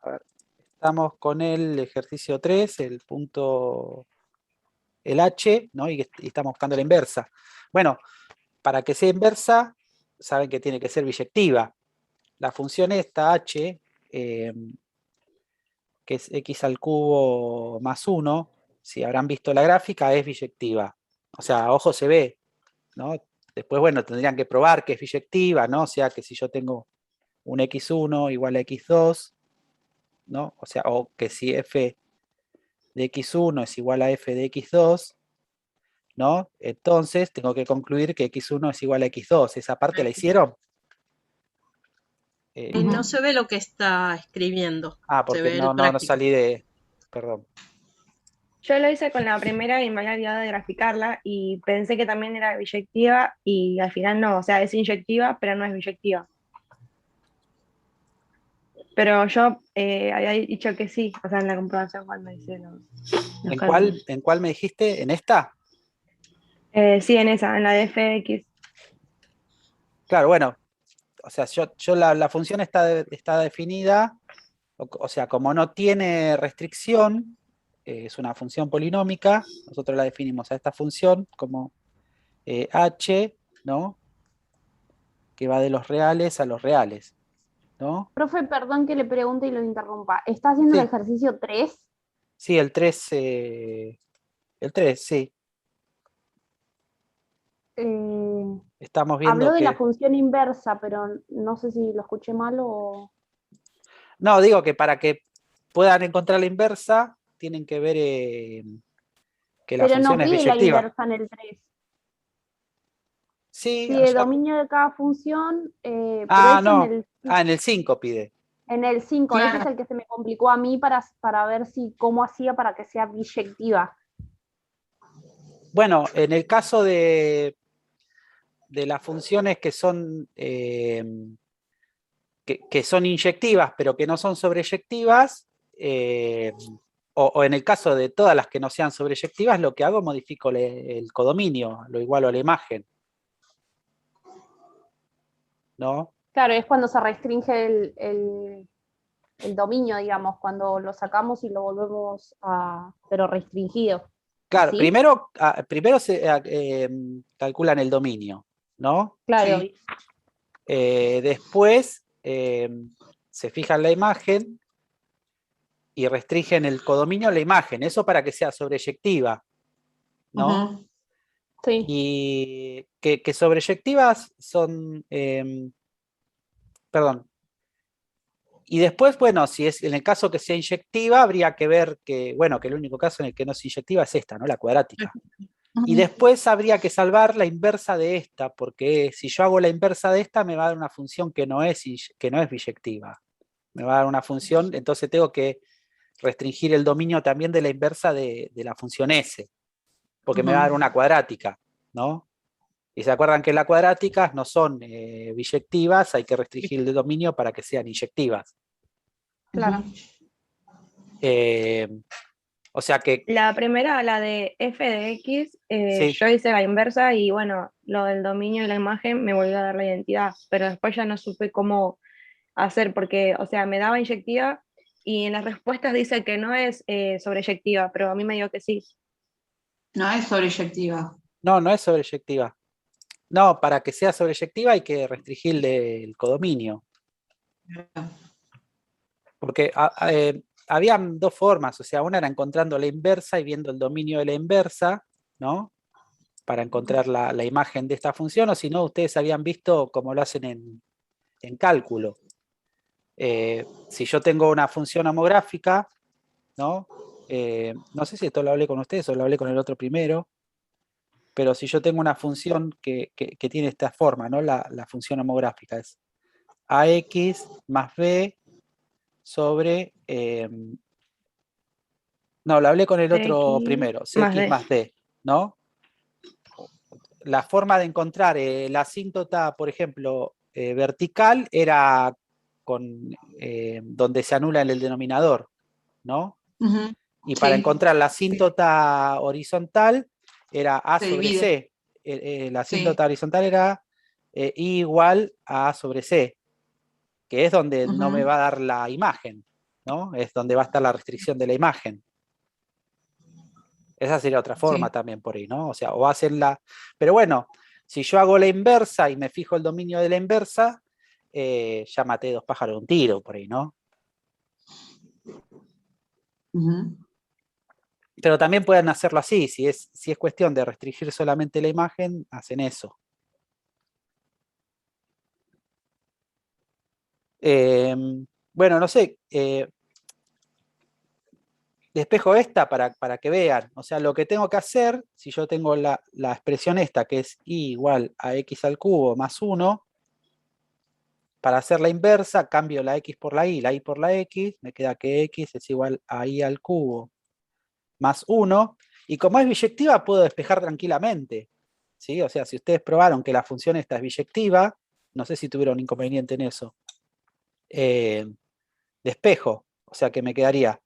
A ver, estamos con el ejercicio 3, el punto, el H, ¿no? Y estamos buscando la inversa. Bueno, para que sea inversa, saben que tiene que ser biyectiva. La función esta, H, que es x al cubo más 1, si habrán visto la gráfica, es biyectiva. O sea, a ojo se ve, ¿no? Después, bueno, tendrían que probar que es biyectiva, ¿no? O sea, que si yo tengo un x1 igual a x2, ¿no? O sea, o que si f de x1 es igual a f de x2, ¿no? Entonces tengo que concluir que x1 es igual a x2. ¿Esa parte la hicieron? No se ve lo que está escribiendo, se Porque ve el no práctico. salí de... Perdón. Yo lo hice con la primera y me había olvidado de graficarla y pensé que también era biyectiva y al final no, o sea, es inyectiva, pero no es biyectiva. Pero yo había dicho que sí, o sea, en la comprobación cuando hice los cálculos. ¿En cuál me dijiste? ¿En esta? Sí, en esa, en la de fx. Claro, bueno, o sea, la función está definida, o sea, como no tiene restricción, es una función polinómica, nosotros la definimos a esta función como h, ¿no? Que va de los reales a los reales, ¿no? Profe, perdón que le pregunte y lo interrumpa. ¿Está haciendo el Sí, ejercicio 3? sí, el 3, sí. Estamos Habló viendo de la que... función inversa, pero no sé si lo escuché mal o... No, digo que para que puedan encontrar la inversa, tienen que ver que la Pero no función es pide la biyectiva. inversa en el 3. Sí, Pide dominio de cada función, pero ah, es no. Ah, en el 5 pide. en el 5. Ese es Claro. el que se me complicó a mí para ver si cómo hacía para que sea biyectiva. Bueno, en el caso de las funciones que son, que son inyectivas, pero que no son sobreyectivas, o en el caso de todas las que no sean sobreyectivas, lo que hago es modifico el codominio, lo igualo a la imagen, ¿no? Claro, es cuando se restringe el dominio, digamos, cuando lo sacamos y lo volvemos a, pero restringido. Claro, ¿Así? primero se calculan el dominio, ¿no? Claro. Sí. Después se fijan la imagen y restringen el codominio a la imagen, eso para que sea sobreyectiva, ¿no? Ujú. Sí. Y que sobreyectivas son, perdón, y después, bueno, si es en el caso que sea inyectiva, habría que ver que, bueno, que el único caso en el que no es inyectiva es esta, ¿no? La cuadrática. Y Ujú. después habría que salvar la inversa de esta, porque si yo hago la inversa de esta, me va a dar una función que no es biyectiva. Me va a dar una función, entonces tengo que restringir el dominio también de la inversa de la función S, porque me va a dar Ujú. una cuadrática, ¿no? Y se acuerdan que las cuadráticas no son biyectivas, hay que restringir el dominio para que sean inyectivas. Claro. Eh, o sea que, La primera, la de f de x, sí, yo hice la inversa y bueno, lo del dominio y la imagen me volvió a dar la identidad, pero después ya no supe cómo hacer porque, o sea, me daba inyectiva y en las respuestas dice que no es sobreyectiva, pero a mí me dio que sí. No es sobreyectiva. no es sobreyectiva. No, para que sea sobreyectiva hay que restringir el codominio. Porque habían dos formas, o sea, una era encontrando la inversa y viendo el dominio de la inversa, ¿no? Para encontrar la imagen de esta función, o si no, ustedes habían visto cómo lo hacen en cálculo. Si yo tengo una función homográfica, ¿no? No sé si esto lo hablé con ustedes o lo hablé con el otro primero, pero si yo tengo una función que tiene esta forma, ¿no? La función homográfica es ax más b sobre... no, lo hablé con el otro X primero, más cx D. más d, ¿no? La forma de encontrar la asíntota, por ejemplo, vertical era con donde se anula en el denominador, ¿no? Ujú. Y para Sí, encontrar la asíntota horizontal era A se sobre divide. C. La Sí. asíntota horizontal era I igual a A sobre C, que es donde no me Ujú. va a dar la imagen, ¿no? Es donde va a estar la restricción de la imagen. Esa sería otra forma también por ahí, ¿no? O sea, o hacen la... Pero bueno, si yo hago la inversa y me fijo el dominio de la inversa, ya maté 2 pájaros de un tiro por ahí, ¿no? Pero también pueden hacerlo así, si es cuestión de restringir solamente la imagen, hacen eso. Bueno, no sé, despejo esta para que vean. O sea, lo que tengo que hacer, si yo tengo la expresión esta, que es y igual a x al cubo más 1, para hacer la inversa, cambio la x por la y por la x, me queda que x es igual a y al cubo más 1, y como es biyectiva, puedo despejar tranquilamente. ¿Sí? O sea, si ustedes probaron que la función esta es biyectiva, no sé si tuvieron inconveniente en eso, despejo, o sea que me quedaría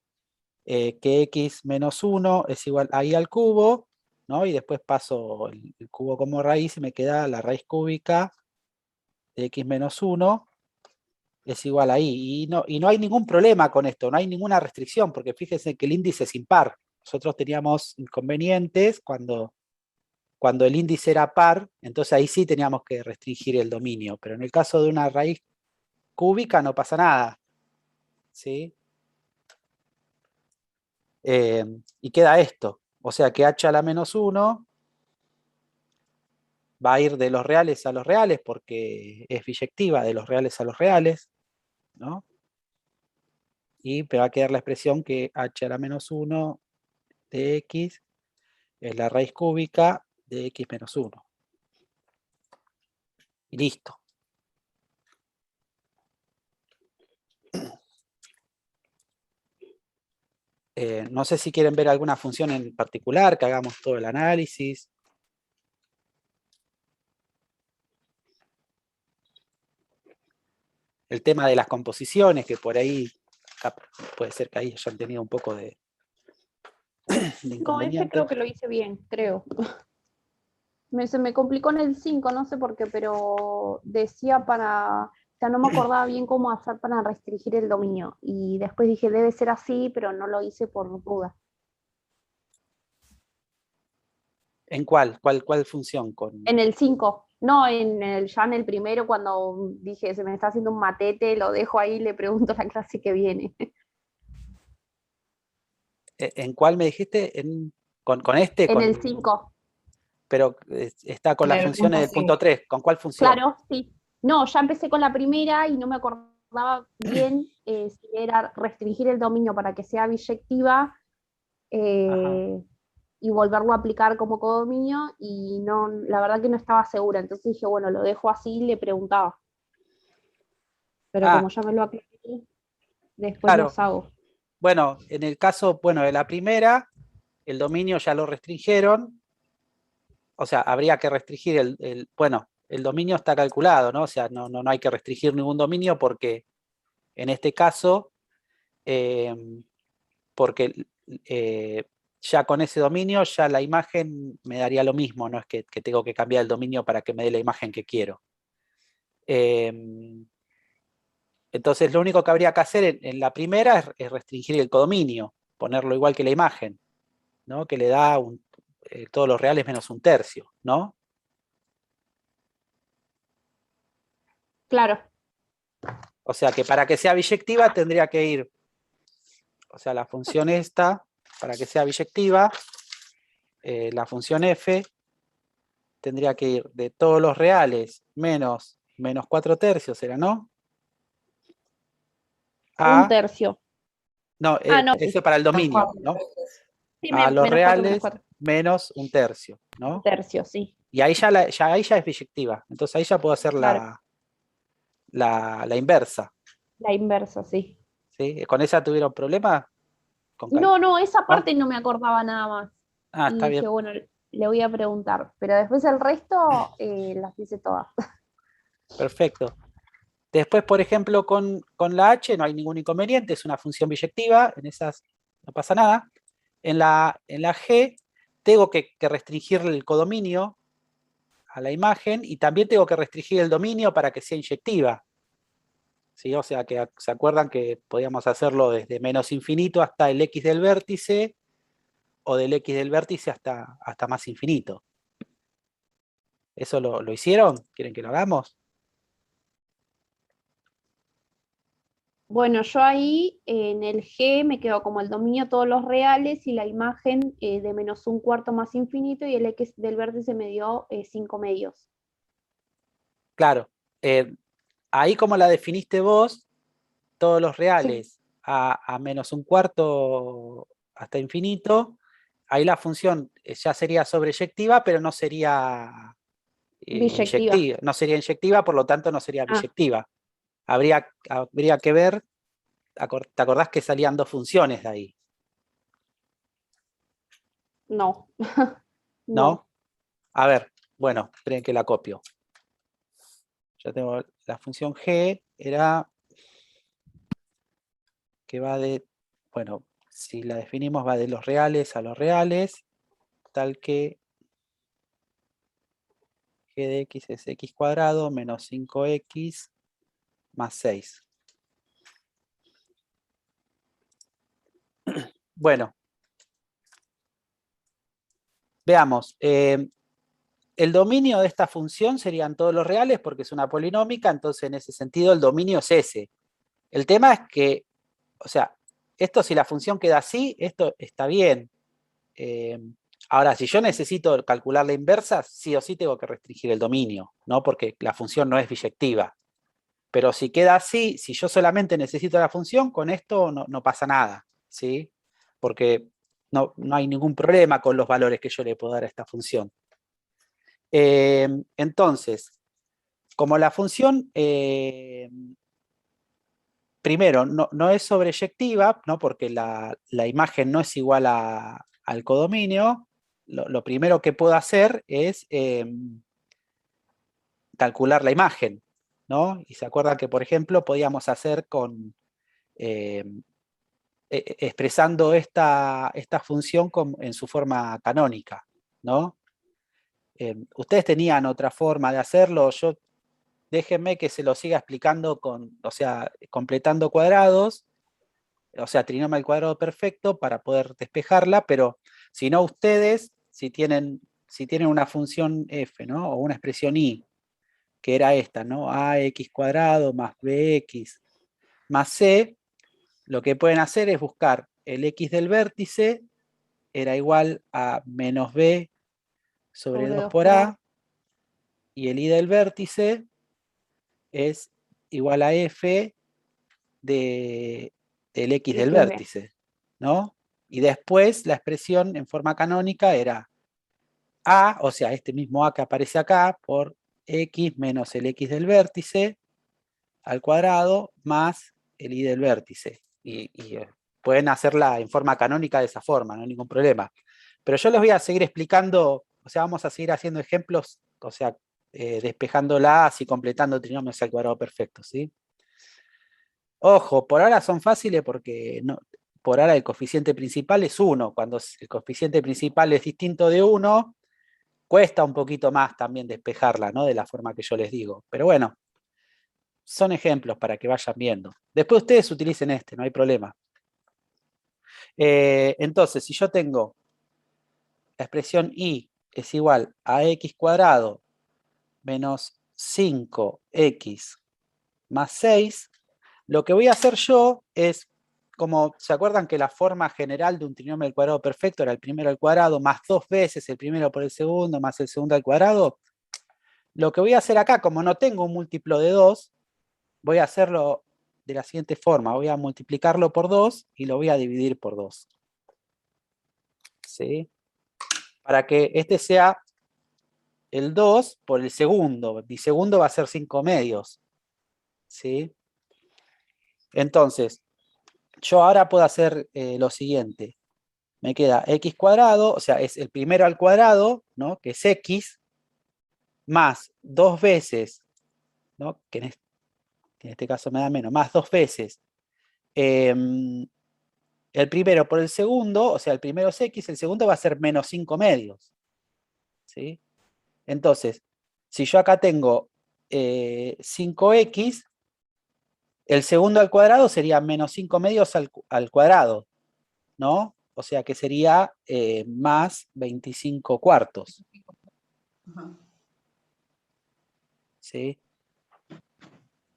que x menos 1 es igual a y al cubo, ¿no? Y después paso el cubo como raíz y me queda la raíz cúbica de x menos 1 es igual a y. Y no hay ningún problema con esto, no hay ninguna restricción, porque fíjense que el índice es impar. Nosotros teníamos inconvenientes cuando el índice era par, entonces ahí sí teníamos que restringir el dominio, pero en el caso de una raíz cúbica no pasa nada. ¿Sí? Y queda esto, o sea que h a la menos 1 va a ir de los reales a los reales porque es biyectiva de los reales a los reales, ¿no? Y me va a quedar la expresión que h a la menos 1 de x es la raíz cúbica de x menos 1. Y listo. No sé si quieren ver alguna función en particular, que hagamos todo el análisis. El tema de las composiciones, que por ahí puede ser que ahí hayan tenido un poco de No, ese creo que lo hice bien, creo. Se me complicó en el 5, no sé por qué, pero decía o sea, no me acordaba bien cómo hacer para restringir el dominio. Y después dije, debe ser así, pero no lo hice por duda. ¿En cuál? ¿Cuál función? En el 5. No, ya en el primero, cuando dije, se me está haciendo un matete, lo dejo ahí y le pregunto la clase que viene. ¿En cuál me dijiste? ¿Con este? En el 5. Pero está con las funciones del punto 3. ¿Con cuál función? Claro, sí. No, ya empecé con la primera y no me acordaba bien si era restringir el dominio para que sea biyectiva y volverlo a aplicar como codominio, y no, la verdad que no estaba segura. Entonces dije, bueno, lo dejo así y le preguntaba. Pero como ya me lo aclaré, después los hago. Bueno, en el caso, de la primera, el dominio ya lo restringieron. O sea, habría que restringir el dominio está calculado, ¿no? O sea, no hay que restringir ningún dominio porque en este caso, porque ya con ese dominio, ya la imagen me daría lo mismo, no es que tengo que cambiar el dominio para que me dé la imagen que quiero. Entonces, lo único que habría que hacer en la primera es restringir el codominio, ponerlo igual que la imagen, ¿no? Que le da todos los reales menos un tercio, ¿no? Claro. O sea que para que sea biyectiva tendría que ir, o sea, la función esta, para que sea biyectiva, la función f tendría que ir de todos los reales menos 4 tercios, ¿era, no? Un tercio. No, eso para el dominio, ¿no? Sí, a los reales 4. menos un tercio, ¿no? Un tercio, sí. Y ahí ya es biyectiva. Entonces ahí ya puedo hacer Claro. la inversa. La inversa, sí. ¿Sí? ¿Con esa tuvieron problemas? No, esa parte no me acordaba nada más. Ah, está y dije, bien. bueno, le voy a preguntar. Pero después el resto las hice todas. Perfecto. Después, por ejemplo, con la h no hay ningún inconveniente, es una función biyectiva, en esas no pasa nada. En la g tengo que restringir el codominio a la imagen y también tengo que restringir el dominio para que sea inyectiva. ¿sí? O sea, que se acuerdan que podíamos hacerlo desde menos infinito hasta el x del vértice, o del x del vértice hasta más infinito. ¿Eso lo hicieron? ¿Quieren que lo hagamos? Bueno, yo ahí en el G me quedo como el dominio todos los reales y la imagen de menos un cuarto más infinito, y el X del vértice me dio 5 medios. Claro. Ahí como la definiste vos, todos los reales Sí. a menos un cuarto hasta infinito, ahí la función ya sería sobreyectiva, pero no sería Biyectiva. inyectiva. No sería inyectiva, por lo tanto no sería Ah. biyectiva. Habría que ver, ¿te acordás que salían dos funciones de ahí? No. ¿No? A ver, bueno, esperen que la copio. Ya tengo la función g, era que va de, bueno, si la definimos va de los reales a los reales, tal que g de x es x cuadrado menos 5x más 6. Bueno, veamos. El dominio de esta función serían todos los reales porque es una polinómica, entonces en ese sentido el dominio es ese. El tema es que, o sea, esto si la función queda así, esto está bien. Ahora, si yo necesito calcular la inversa, sí o sí tengo que restringir el dominio, ¿no? Porque la función no es biyectiva. Pero si queda así, si yo solamente necesito la función, con esto no pasa nada, ¿sí? Porque no hay ningún problema con los valores que yo le puedo dar a esta función. Entonces, como la función, primero, no es sobreyectiva, ¿no? Porque la imagen no es igual al codominio, lo primero que puedo hacer es calcular la imagen, ¿no? Y se acuerdan que, por ejemplo, podíamos hacer con expresando esta función en su forma canónica, ¿no? Ustedes tenían otra forma de hacerlo, déjenme que se lo siga explicando o sea, completando cuadrados, o sea, trinomio al cuadrado perfecto para poder despejarla, pero si no ustedes, si tienen una función f, ¿no? O una expresión y, que era esta, ¿no? ax cuadrado más bx más c, lo que pueden hacer es buscar el x del vértice, era igual a menos b sobre 2 por a, y el y del vértice es igual a f del x del vértice, ¿no? Y después la expresión en forma canónica era a, o sea, este mismo a que aparece acá, por x menos el x del vértice al cuadrado más el y del vértice. Y pueden hacerla en forma canónica de esa forma, no hay ningún problema. Pero yo les voy a seguir explicando, o sea, vamos a seguir haciendo ejemplos, o sea, despejándola y completando trinomios al cuadrado perfecto, ¿sí? Ojo, por ahora son fáciles porque por ahora el coeficiente principal es 1. Cuando el coeficiente principal es distinto de 1, cuesta un poquito más también despejarla, ¿no? De la forma que yo les digo. Pero bueno, son ejemplos para que vayan viendo. Después ustedes utilicen no hay problema. Entonces, si yo tengo la expresión y es igual a x cuadrado menos 5x más 6, lo que voy a hacer yo es, como se acuerdan que la forma general de un trinomio al cuadrado perfecto era el primero al cuadrado más 2 veces el primero por el segundo más el segundo al cuadrado, lo que voy a hacer acá, como no tengo un múltiplo de 2, voy a hacerlo de la siguiente forma, voy a multiplicarlo por 2 y lo voy a dividir por 2. ¿Sí? Para que este sea el 2 por el segundo. Mi segundo va a ser 5 medios. ¿Sí? Entonces, yo ahora puedo hacer lo siguiente. Me queda x cuadrado, o sea, es el primero al cuadrado, ¿no? Que es x, más 2 veces, ¿no? Que en este caso me da menos, más 2 veces el primero por el segundo, o sea, el primero es x, el segundo va a ser menos 5 medios. ¿Sí? Entonces, si yo acá tengo 5x, El segundo al cuadrado sería menos 5 medios al cuadrado, ¿no? O sea que sería más 25 cuartos. ¿Sí?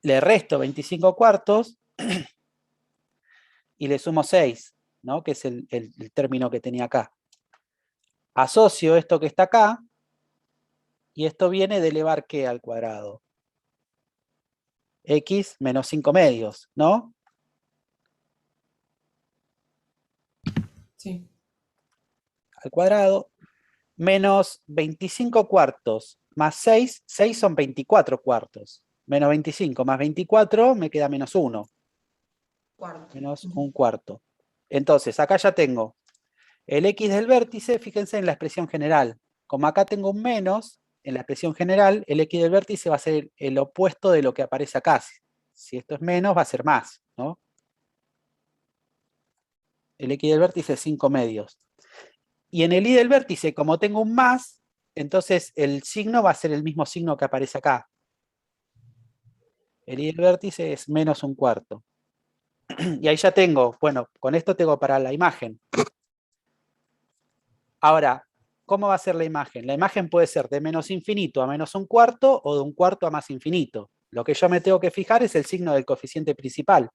Le resto 25 cuartos y le sumo 6, ¿no? Que es el término que tenía acá. Asocio esto que está acá y esto viene de elevar ¿qué al cuadrado? X menos 5 medios, ¿no? Sí. Al cuadrado, menos 25 cuartos más 6, 6 son 24 cuartos. Menos 25 más 24 me queda menos 1. Menos un cuarto. Entonces, acá ya tengo el X del vértice, fíjense en la expresión general. Como acá tengo un menos, en la expresión general, el X del vértice va a ser el opuesto de lo que aparece acá. Si esto es menos, va a ser más, ¿no? El X del vértice es 5 medios. Y en el Y del vértice, como tengo un más, entonces el signo va a ser el mismo signo que aparece acá. El Y del vértice es menos un cuarto. Y ahí ya tengo, bueno, con esto tengo para la imagen. Ahora, ¿cómo va a ser la imagen? La imagen puede ser de menos infinito a menos un cuarto o de un cuarto a más infinito. Lo que yo me tengo que fijar es el signo del coeficiente principal.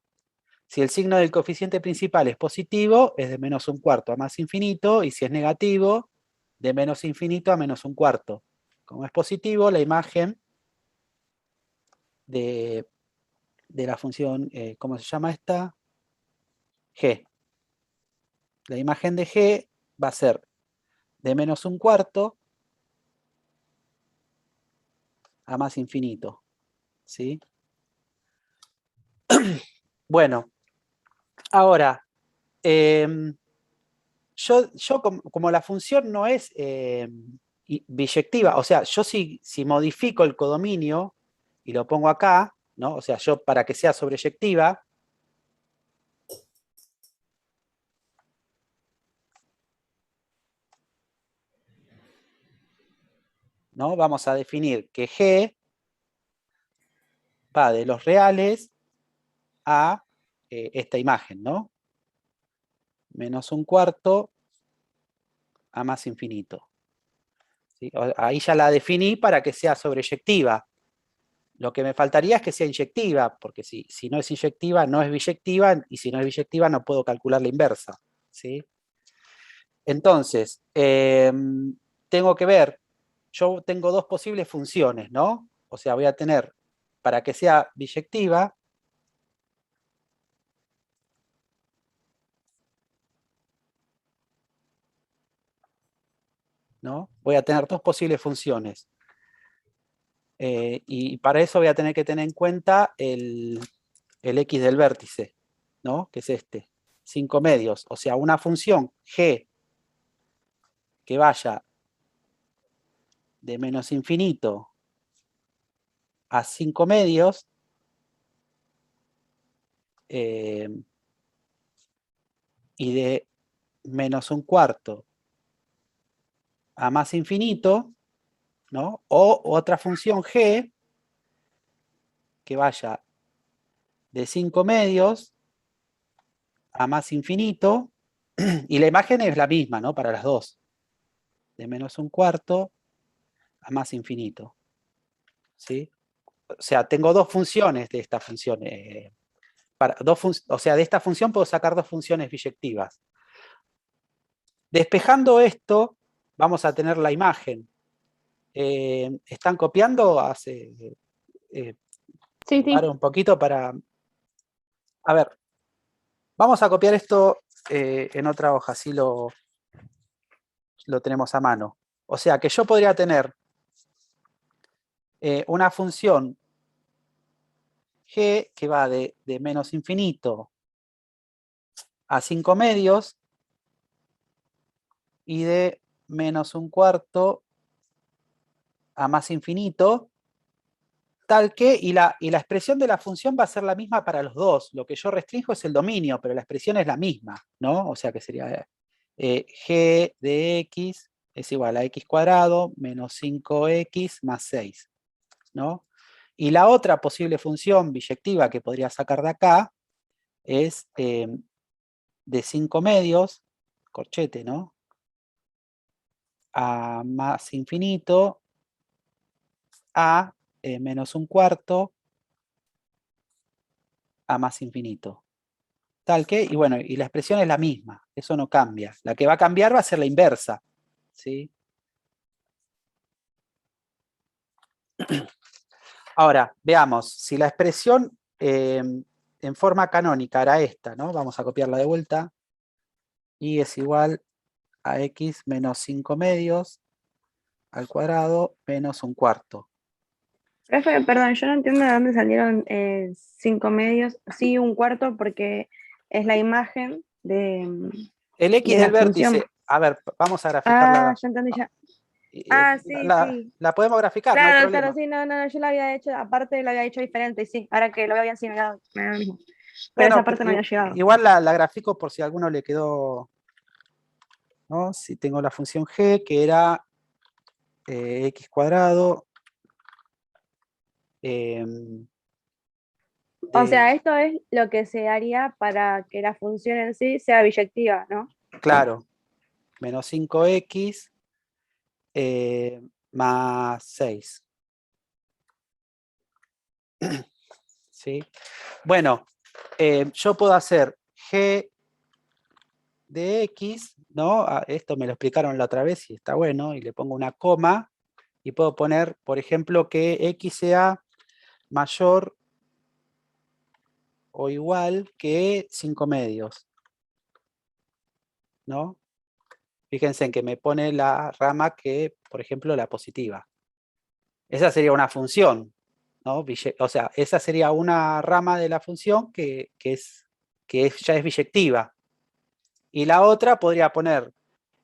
Si el signo del coeficiente principal es positivo, es de menos un cuarto a más infinito, y si es negativo, de menos infinito a menos un cuarto. Como es positivo, la imagen de la función, ¿cómo se llama esta? G. La imagen de G va a ser de menos un cuarto a más infinito. ¿Sí? Bueno, ahora, yo como la función no es biyectiva, o sea, yo si modifico el codominio y lo pongo acá, ¿no? O sea, yo para que sea sobreyectiva, ¿no? Vamos a definir que G va de los reales a esta imagen, ¿no? Menos un cuarto a más infinito. ¿Sí? Ahí ya la definí para que sea sobreyectiva. Lo que me faltaría es que sea inyectiva, porque si no es inyectiva, no es biyectiva, y si no es biyectiva, no puedo calcular la inversa. ¿Sí? Entonces, tengo que ver, yo tengo dos posibles funciones, ¿no? O sea, voy a tener, para que sea biyectiva, ¿no? Voy a tener dos posibles funciones. Y para eso voy a tener que tener en cuenta el X del vértice, ¿no? Que es este, 5 medios. O sea, una función G que vaya de menos infinito a 5 medios, y de menos un cuarto a más infinito, ¿no? O otra función G que vaya de 5 medios a más infinito, y la imagen es la misma, ¿no? Para las dos. De menos un cuarto a más infinito. ¿Sí? O sea, tengo dos funciones de esta función. O sea, de esta función puedo sacar dos funciones biyectivas. Despejando esto, vamos a tener la imagen. ¿Están copiando? Sí. Paro un poquito para... A ver, vamos a copiar esto en otra hoja, así lo tenemos a mano. O sea, que yo podría tener una función G que va de menos infinito a 5 medios y de menos un cuarto a más infinito, tal que, y la expresión de la función va a ser la misma para los dos. Lo que yo restringo es el dominio, pero la expresión es la misma, ¿no? O sea que sería G de X es igual a X cuadrado menos 5X más 6, ¿no? Y la otra posible función biyectiva que podría sacar de acá es de 5 medios, corchete, ¿no? A más infinito, a menos un cuarto, a más infinito. Tal que, y bueno, y la expresión es la misma, eso no cambia. La que va a cambiar va a ser la inversa, ¿sí? Ahora, veamos, si la expresión en forma canónica era esta, ¿no? Vamos a copiarla de vuelta. Y es igual a x menos 5 medios al cuadrado menos un cuarto. Profe, perdón, yo no entiendo de dónde salieron 5 medios, sí, un cuarto, porque es la imagen de El x del vértice, a ver, vamos a graficarla. Ah, ya entendí ya. Sí, sí. La podemos graficar, claro, no hay problema. Claro, sí, no, yo la había hecho, aparte la había hecho diferente, y sí, ahora que lo veo bien, sí, me da lo mismo. Pero Bueno, esa parte no había llegado. Igual la grafico por si a alguno le quedó, ¿no? Si tengo la función g, que era x cuadrado. O sea, esto es lo que se haría para que la función en sí sea biyectiva, ¿no? Claro, menos 5x más 6. ¿Sí? Bueno, yo puedo hacer g de x, ¿no? Esto me lo explicaron la otra vez y está bueno, y le pongo una coma, y puedo poner, por ejemplo, que x sea mayor o igual que 5 medios, ¿no? Fíjense en que me pone la rama que, por ejemplo, la positiva. Esa sería una función, ¿no? O sea, esa sería una rama de la función que ya es biyectiva. Y la otra podría poner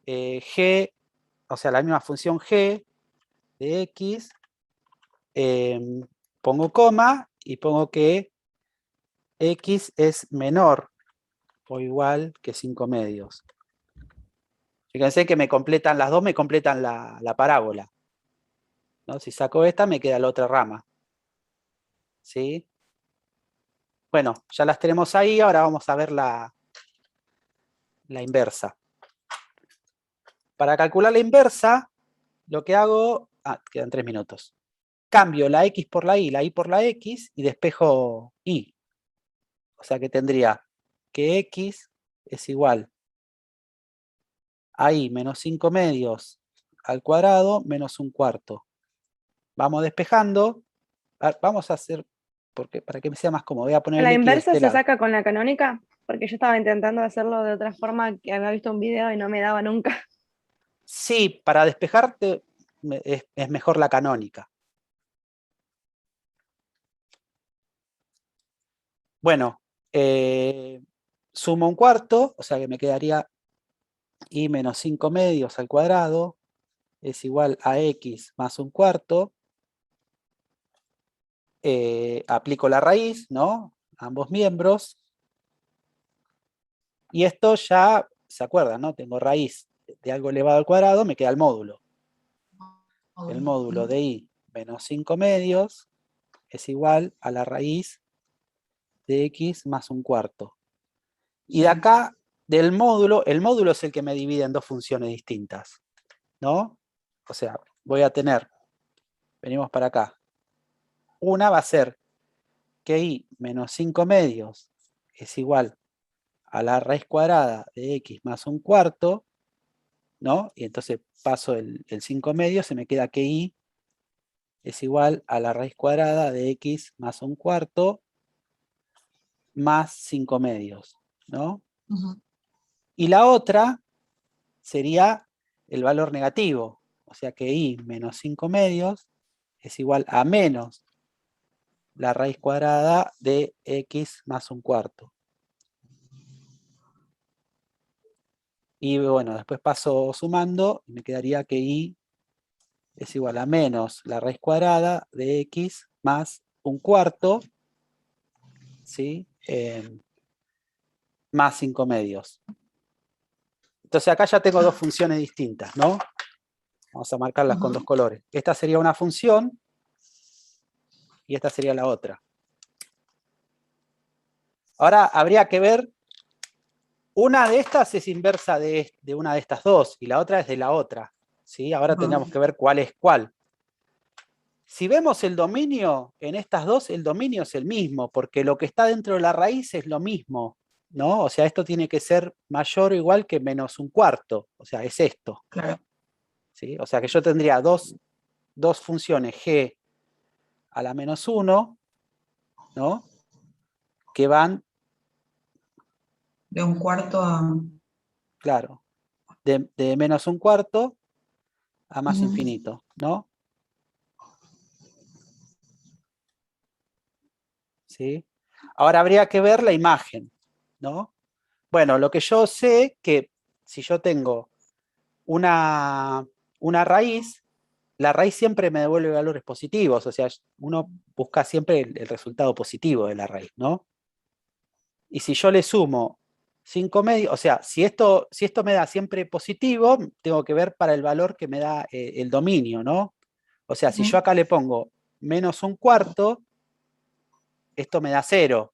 g, o sea, la misma función g de x, pongo coma y pongo que x es menor o igual que 5 medios. Fíjense que las dos me completan la parábola, ¿no? Si saco esta, me queda la otra rama. ¿Sí? Bueno, ya las tenemos ahí, ahora vamos a ver la inversa. Para calcular la inversa, lo que hago... quedan 3 minutos. Cambio la x por la y por la x, y despejo y. O sea que tendría que x es igual a y menos 5 medios al cuadrado menos un cuarto. Vamos despejando. Vamos a hacer, para que me sea más cómodo, voy a poner ¿La el x de inversa este se lado. saca con la canónica? Porque yo estaba intentando hacerlo de otra forma, que había visto un video y no me daba nunca. Sí, para despejarte es mejor la canónica. Bueno, sumo un cuarto, o sea que me quedaría y menos 5 medios al cuadrado es igual a x más un cuarto. Aplico la raíz, ¿no? Ambos miembros. Y esto ya, ¿se acuerdan, no? Tengo raíz de algo elevado al cuadrado, me queda el módulo. El módulo de y menos 5 medios es igual a la raíz de x más un cuarto. Y de acá, del módulo, el módulo es el que me divide en dos funciones distintas, ¿no? O sea, voy a tener, venimos para acá, una va a ser que y menos 5 medios es igual a la raíz cuadrada de x más un cuarto, ¿no? Y entonces paso el 5 medios, se me queda que y es igual a la raíz cuadrada de x más un cuarto más 5 medios, ¿no? Y la otra sería el valor negativo, o sea que y menos 5 medios es igual a menos la raíz cuadrada de x más un cuarto. Y bueno, después paso sumando y me quedaría que y es igual a menos la raíz cuadrada de x más un cuarto, ¿sí? Más 5 medios. Entonces acá ya tengo dos funciones distintas, ¿no? Vamos a marcarlas con dos colores. Esta sería una función y esta sería la otra. Ahora habría que ver, una de estas es inversa de una de estas dos, y la otra es de la otra, ¿sí? Ahora tendríamos que ver cuál es cuál. Si vemos el dominio en estas dos, el dominio es el mismo, porque lo que está dentro de la raíz es lo mismo, ¿no? O sea, esto tiene que ser mayor o igual que menos un cuarto, o sea, es esto. Claro. ¿Sí? O sea que yo tendría dos funciones g a la menos 1, ¿no? Que van... De un cuarto a... Claro, de menos un cuarto a más infinito, ¿no? ¿Sí? Ahora habría que ver la imagen, ¿no? Bueno, lo que yo sé que si yo tengo una raíz, la raíz siempre me devuelve valores positivos, o sea, uno busca siempre el resultado positivo de la raíz, ¿no? Y si yo le sumo 5 medios, o sea, si esto me da siempre positivo, tengo que ver para el valor que me da el dominio, ¿no? O sea, si yo acá le pongo menos un cuarto, esto me da 0,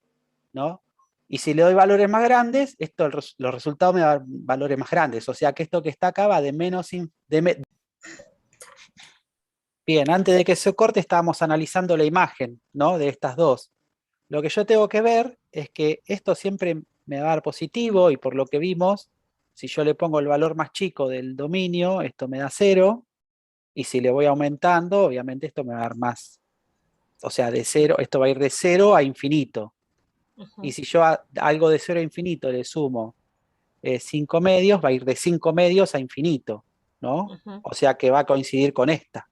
¿no? Y si le doy valores más grandes, los resultados me dan valores más grandes. O sea que esto que está acá va de menos... Bien, antes de que se corte estábamos analizando la imagen, ¿no? De estas dos. Lo que yo tengo que ver es que esto siempre me va a dar positivo y por lo que vimos, si yo le pongo el valor más chico del dominio, esto me da 0. Y si le voy aumentando, obviamente esto me va a dar más. O sea, de 0, esto va a ir de 0 a infinito. Y si yo algo de 0 a infinito le sumo 5 medios, va a ir de 5 medios a infinito, ¿no? O sea que va a coincidir con esta.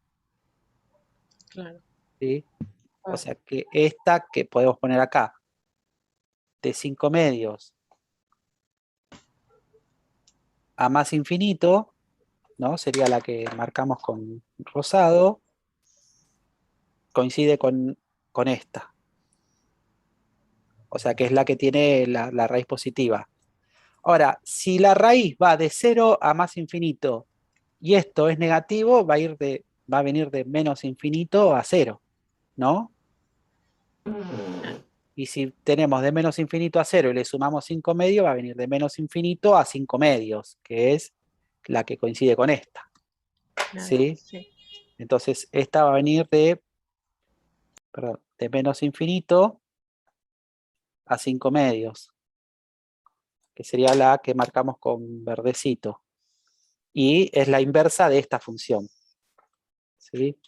Claro. ¿Sí? O sea que esta que podemos poner acá, de 5 medios a más infinito, ¿no? Sería la que marcamos con rosado, coincide con esta. O sea que es la que tiene la raíz positiva. Ahora, si la raíz va de 0 a más infinito y esto es negativo, va a venir de menos infinito a 0, ¿no? Y si tenemos de menos infinito a 0 y le sumamos 5 medios, va a venir de menos infinito a 5 medios, que es la que coincide con esta. Claro, ¿Sí? sí. Entonces, esta va a venir de menos infinito a 5 medios, que sería la que marcamos con verdecito. Y es la inversa de esta función. ¿Sí?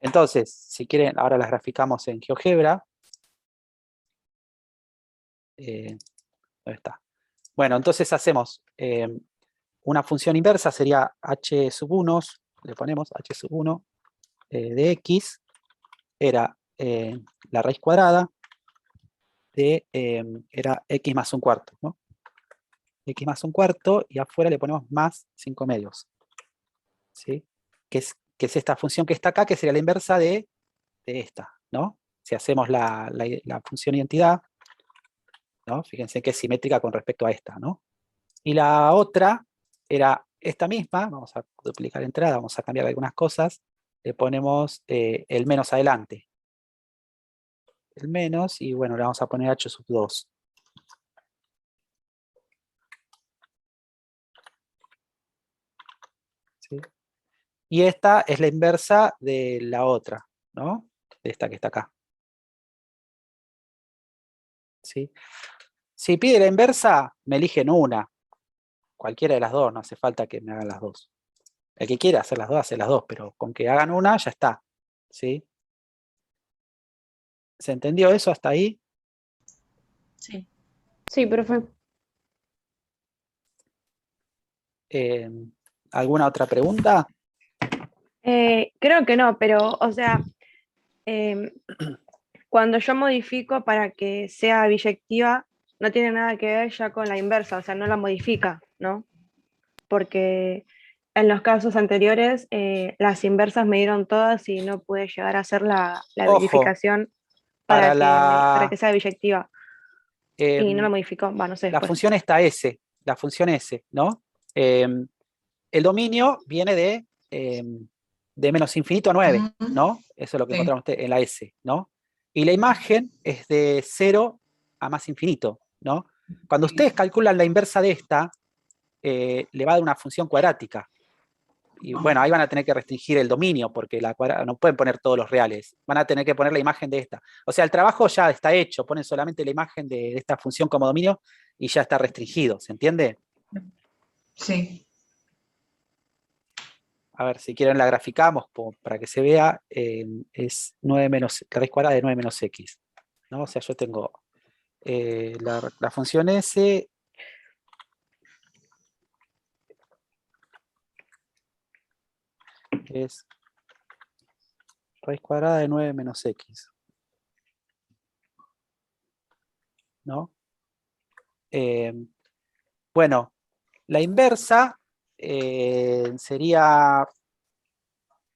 Entonces, si quieren, ahora las graficamos en GeoGebra. ¿Dónde está? Bueno, entonces hacemos una función inversa, sería h sub 1, le ponemos h sub 1 de x, era la raíz cuadrada de, era x más un cuarto, ¿no? X más un cuarto, y afuera le ponemos más 5 medios. ¿Sí? Que es esta función que está acá, que sería la inversa de esta, ¿no? Si hacemos la función identidad, ¿no? Fíjense que es simétrica con respecto a esta, ¿no? Y la otra era esta misma, vamos a duplicar entrada, vamos a cambiar algunas cosas, le ponemos el menos adelante. El menos, y bueno, le vamos a poner h sub 2. ¿Sí? Y esta es la inversa de la otra, ¿no? De esta que está acá. ¿Sí? Si pide la inversa, me eligen una. Cualquiera de las dos, no hace falta que me hagan las dos. El que quiera hacer las dos, hace las dos, pero con que hagan una, ya está. ¿Sí? ¿Se entendió eso hasta ahí? Sí. Sí, perfecto. ¿Alguna otra pregunta? Creo que no, pero, o sea, cuando yo modifico para que sea biyectiva, no tiene nada que ver ya con la inversa, o sea, no la modifica, ¿no? Porque en los casos anteriores las inversas me dieron todas y no pude llegar a hacer la Ojo, verificación para para que sea biyectiva. Y no la em, modificó, no sé. la Después. función está S, la función S, ¿no? El dominio viene de menos infinito a 9, Ujú. ¿no? Eso es lo que Sí. encontramos en la S, ¿no? Y la imagen es de 0 a más infinito, ¿no? Cuando Sí. ustedes calculan la inversa de esta, le va a dar una función cuadrática. Y bueno, ahí van a tener que restringir el dominio, porque no pueden poner todos los reales. Van a tener que poner la imagen de esta. O sea, el trabajo ya está hecho. Ponen solamente la imagen de esta función como dominio y ya está restringido. ¿Se entiende? Sí. A ver, si quieren la graficamos para que se vea. Es 9 menos, la raíz cuadrada de 9 menos x, ¿no? O sea, yo tengo la función S. Es raíz cuadrada de 9 menos x, ¿no? Bueno, la inversa sería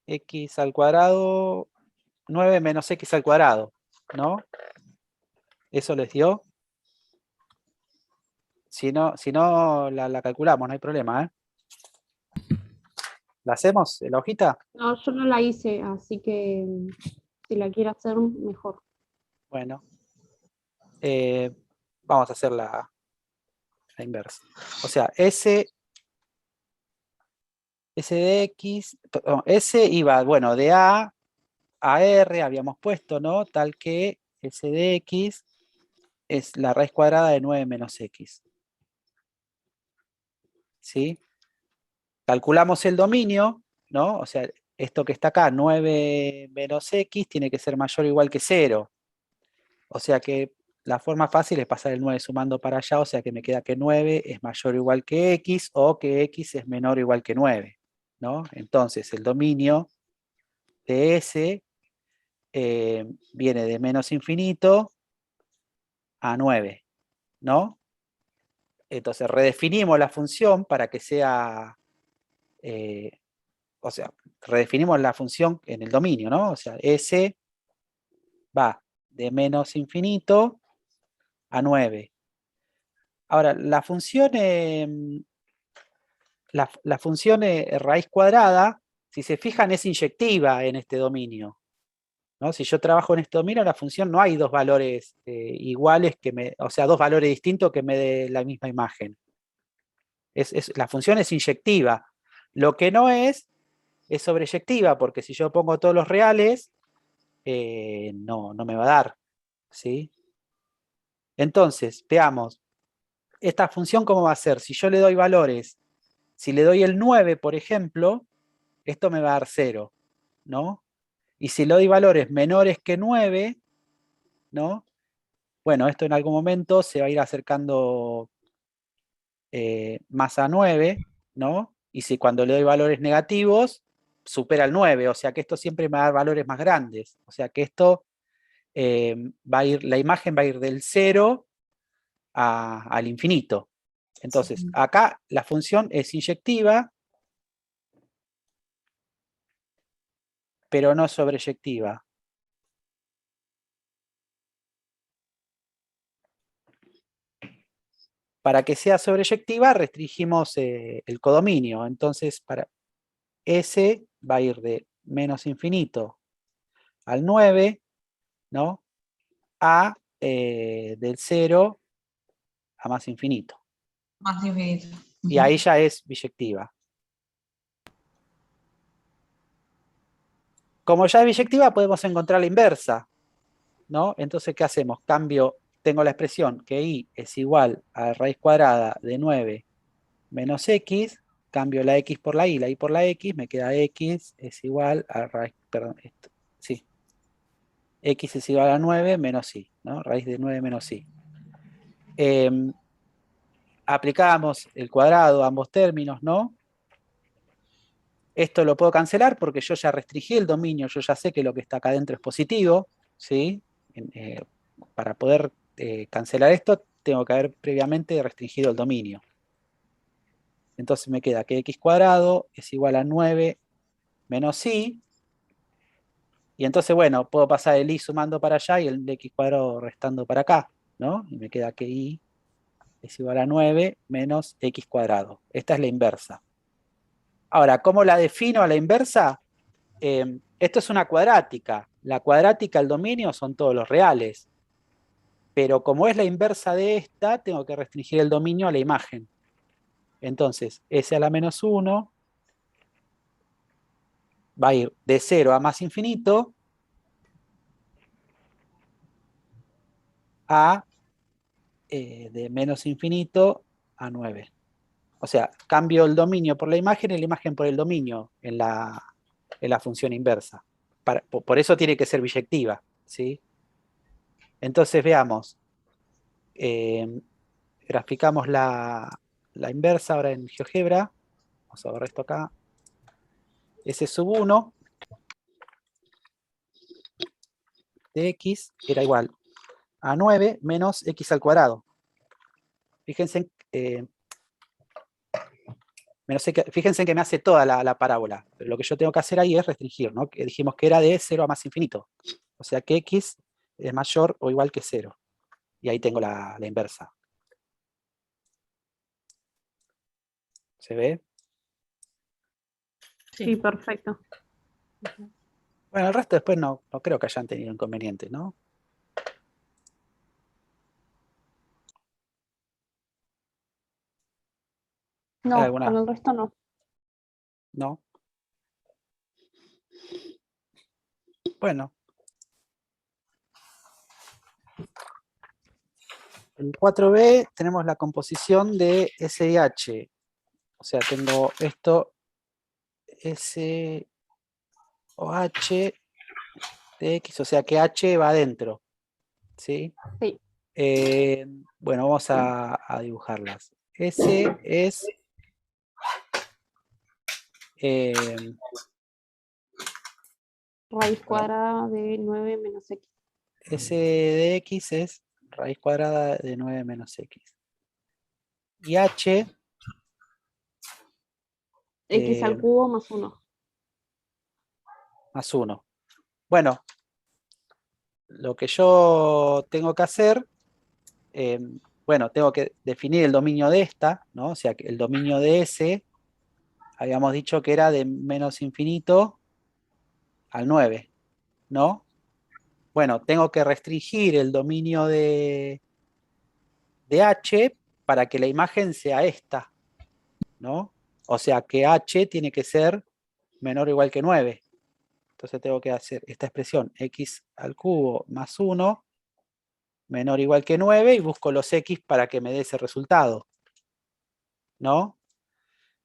x al cuadrado, 9 menos x al cuadrado, ¿no? ¿Eso les dio? Si no la calculamos, no hay problema, ¿eh? ¿La hacemos, la hojita? No, yo no la hice, así que si la quiere hacer, mejor. Bueno, vamos a hacer la inversa. O sea, S de X, no, S iba, bueno, de A a R habíamos puesto, ¿no? Tal que S de X es la raíz cuadrada de 9 menos X. ¿Sí? Calculamos el dominio, ¿no? O sea, esto que está acá, 9 menos X, tiene que ser mayor o igual que 0. O sea que la forma fácil es pasar el 9 sumando para allá, o sea que me queda que 9 es mayor o igual que X, o que X es menor o igual que 9, ¿no? Entonces, el dominio de S viene de menos infinito a 9, ¿no? Entonces, redefinimos la función para que sea... o sea, redefinimos la función en el dominio, ¿no? O sea, S va de menos infinito a 9. Ahora, la función raíz cuadrada, si se fijan, es inyectiva en este dominio, ¿no? Si yo trabajo en este dominio, la función no hay dos valores iguales, o sea, dos valores distintos que me dé la misma imagen. La función es inyectiva. Lo que no es sobreyectiva, porque si yo pongo todos los reales, no me va a dar, ¿sí? Entonces, veamos, esta función ¿cómo va a ser? Si yo le doy valores, si le doy el 9, por ejemplo, esto me va a dar 0, ¿no? Y si le doy valores menores que 9, ¿no? Bueno, esto en algún momento se va a ir acercando más a 9, ¿no? Y si cuando le doy valores negativos, supera el 9, o sea que esto siempre me va a dar valores más grandes. O sea que esto la imagen va a ir del 0 al infinito. Entonces, Sí. acá la función es inyectiva, pero no sobreyectiva. Para que sea sobreyectiva, restringimos el codominio. Entonces, para S va a ir de menos infinito al 9, ¿no? A del 0 a más infinito. Más infinito. Y ahí ya es biyectiva. Como ya es biyectiva, podemos encontrar la inversa, ¿no? Entonces, ¿qué hacemos? Tengo la expresión que y es igual a raíz cuadrada de 9 menos x, cambio la x por la y por la x, me queda x es igual a raíz, perdón, esto, sí, x es igual a 9 menos y, ¿no? Raíz de 9 menos y. Aplicamos el cuadrado a ambos términos, ¿no? Esto lo puedo cancelar porque yo ya restringí el dominio, yo ya sé que lo que está acá adentro es positivo, ¿sí? Para poder cancelar esto, tengo que haber previamente restringido el dominio. Entonces me queda que x cuadrado es igual a 9 menos y. Y entonces, bueno, puedo pasar el y sumando para allá y el x cuadrado restando para acá, ¿no? Y me queda que y es igual a 9 menos x cuadrado. Esta es la inversa. Ahora, ¿cómo la defino a la inversa? esto es una cuadrática. La cuadrática, el dominio, son todos los reales. Pero como es la inversa de esta, tengo que restringir el dominio a la imagen. Entonces, S a la menos 1 va a ir de 0 a más infinito a de menos infinito a 9. O sea, cambio el dominio por la imagen y la imagen por el dominio en la función inversa. Por eso tiene que ser biyectiva, ¿sí? Entonces veamos. Graficamos la inversa ahora en GeoGebra. Vamos a borrar esto acá. S sub 1 de x era igual a 9 menos x al cuadrado. Fíjense, fíjense que me hace toda la parábola. Pero lo que yo tengo que hacer ahí es restringir, ¿no? Que dijimos que era de 0 a más infinito. O sea que x es mayor o igual que 0. Y ahí tengo la inversa. ¿Se ve? Sí, perfecto. Bueno, el resto después no creo que hayan tenido inconvenientes, ¿no? No, ¿Alguna? con el resto no. ¿No? Bueno. En 4b tenemos la composición de S y H. O sea, tengo esto, S o H de X, o sea que H va adentro. ¿Sí? Sí. Bueno, vamos a dibujarlas. S es Raíz cuadrada de 9 menos x. S de X es raíz cuadrada de 9 menos X. Y H... X al cubo más 1. Más 1. Bueno, lo que yo tengo que hacer, bueno, tengo que definir el dominio de esta, ¿no? O sea, que el dominio de S, habíamos dicho que era de menos infinito al 9, ¿no? Bueno, tengo que restringir el dominio de H para que la imagen sea esta, ¿no? O sea que H tiene que ser menor o igual que 9. Entonces tengo que hacer esta expresión x al cubo más 1 menor o igual que 9 y busco los x para que me dé ese resultado, ¿no?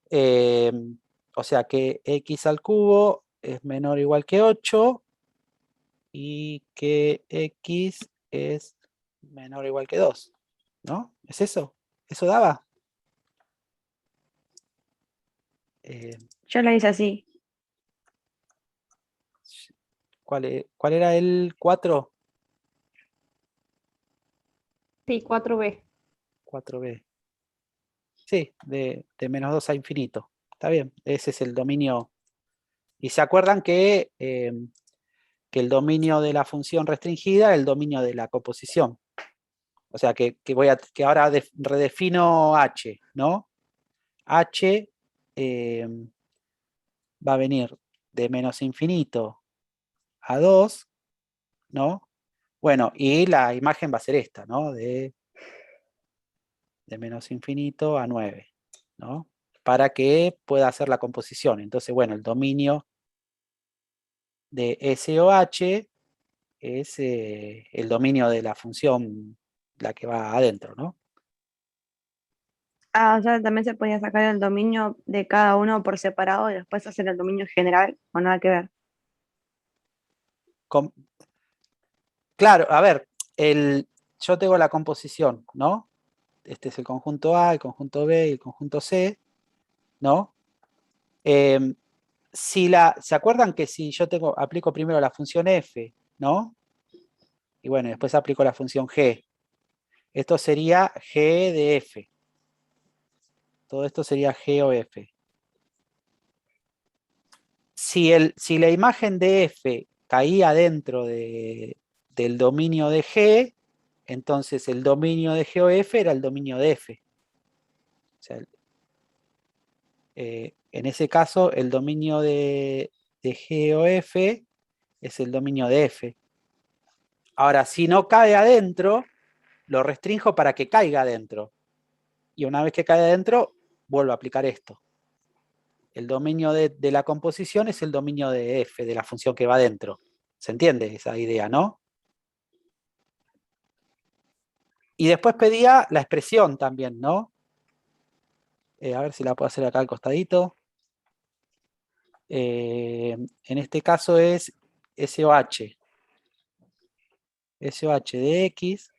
O sea que x al cubo es menor o igual que 8 y que x es menor o igual que 2, ¿no? ¿Es eso? ¿Eso daba? Yo lo hice así. ¿Cuál era el 4? Sí, 4b. 4b. Sí, de menos 2 a infinito. Está bien, ese es el dominio. Y se acuerdan que el dominio de la función restringida es el dominio de la composición. O sea que ahora redefino H, ¿no? H va a venir de menos infinito a 2, ¿no? Bueno, y la imagen va a ser esta, ¿no? De menos infinito a 9, ¿no? Para que pueda hacer la composición. Entonces, bueno, el dominio de S o H es el dominio de la función, la que va adentro, ¿no? Ah, o sea, también se podía sacar el dominio de cada uno por separado y después hacer el dominio general, o nada que ver. Claro, a ver, yo tengo la composición, ¿no? Este es el conjunto A, el conjunto B y el conjunto C, ¿no? ¿Se acuerdan que si yo aplico primero la función f, ¿no? Y bueno, después aplico la función g. Esto sería g de f. Todo esto sería g o f. Si la imagen de f caía dentro del dominio de g, entonces el dominio de g o f era el dominio de f. O sea, en ese caso, el dominio de de G o F es el dominio de F. Ahora, si no cae adentro, lo restrinjo para que caiga adentro. Y una vez que cae adentro, vuelvo a aplicar esto. El dominio de la composición es el dominio de F, de la función que va adentro. ¿Se entiende esa idea, no? Y después pedía la expresión también, ¿no? A ver si la puedo hacer acá al costadito. En este caso es SOH. SOH de X.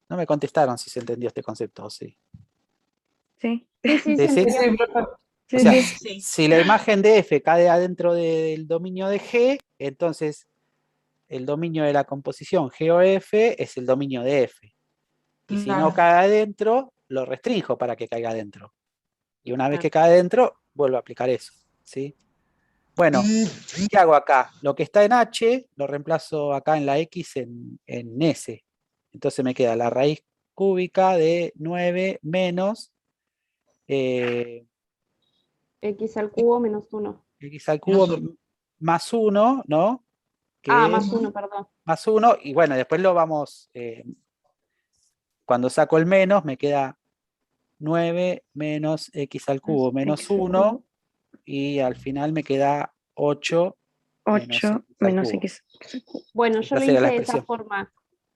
No me contestaron si se entendió este concepto, ¿o sí? Sí. Sí, sí, Sí, se sí. entendió. Sí, O sea, sí. si la imagen de F cae adentro del dominio de G, entonces el dominio de la composición G o F es el dominio de F. Y si no Claro. cae adentro, lo restrinjo para que caiga adentro. Y una vez Claro. que cae adentro, vuelvo a aplicar eso. ¿Sí? Bueno, ¿qué hago acá? Lo que está en H, lo reemplazo acá en la X en S. Entonces me queda la raíz cúbica de 9 menos X al cubo menos 1. X al cubo más 1, ¿no? Que Más es 1, perdón. más 1, y bueno, después lo vamos, cuando saco el menos, me queda 9 menos X al cubo menos 1, y al final me queda 8 8 menos X. Bueno, yo Esa lo sería la hice de esa expresión. forma.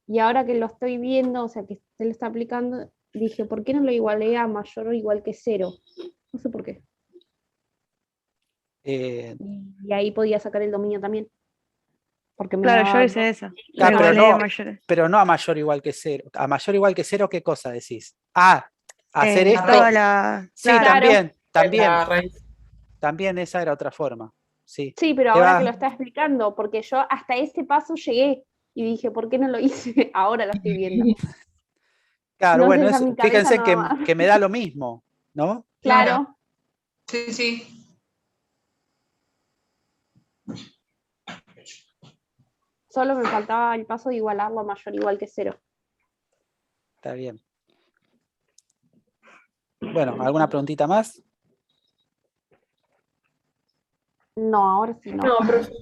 Y ahora que lo estoy viendo, o sea, que se lo está aplicando, dije, ¿por qué no lo igualé a mayor o igual que 0? No sé por qué. Y ahí podía sacar el dominio también. Porque me Claro, yo daba hice eso. Claro, Lo igualé a mayor. pero no a mayor o igual que 0. A mayor o igual que 0, ¿qué cosa decís? Hacer esto. Toda la... Sí, Claro. también esa era otra forma. Sí, Sí, pero te ahora va- que lo está explicando, porque yo hasta ese paso llegué y dije, ¿por qué no lo hice? Ahora lo estoy viendo. Claro, No sé, bueno, esa es mi cabeza fíjense nada más. que me da lo mismo, ¿no? Claro. Sí, sí. Solo me faltaba el paso de igualarlo a mayor o igual que 0. Está bien. Bueno, ¿alguna preguntita más? No, ahora sí no. No, profe.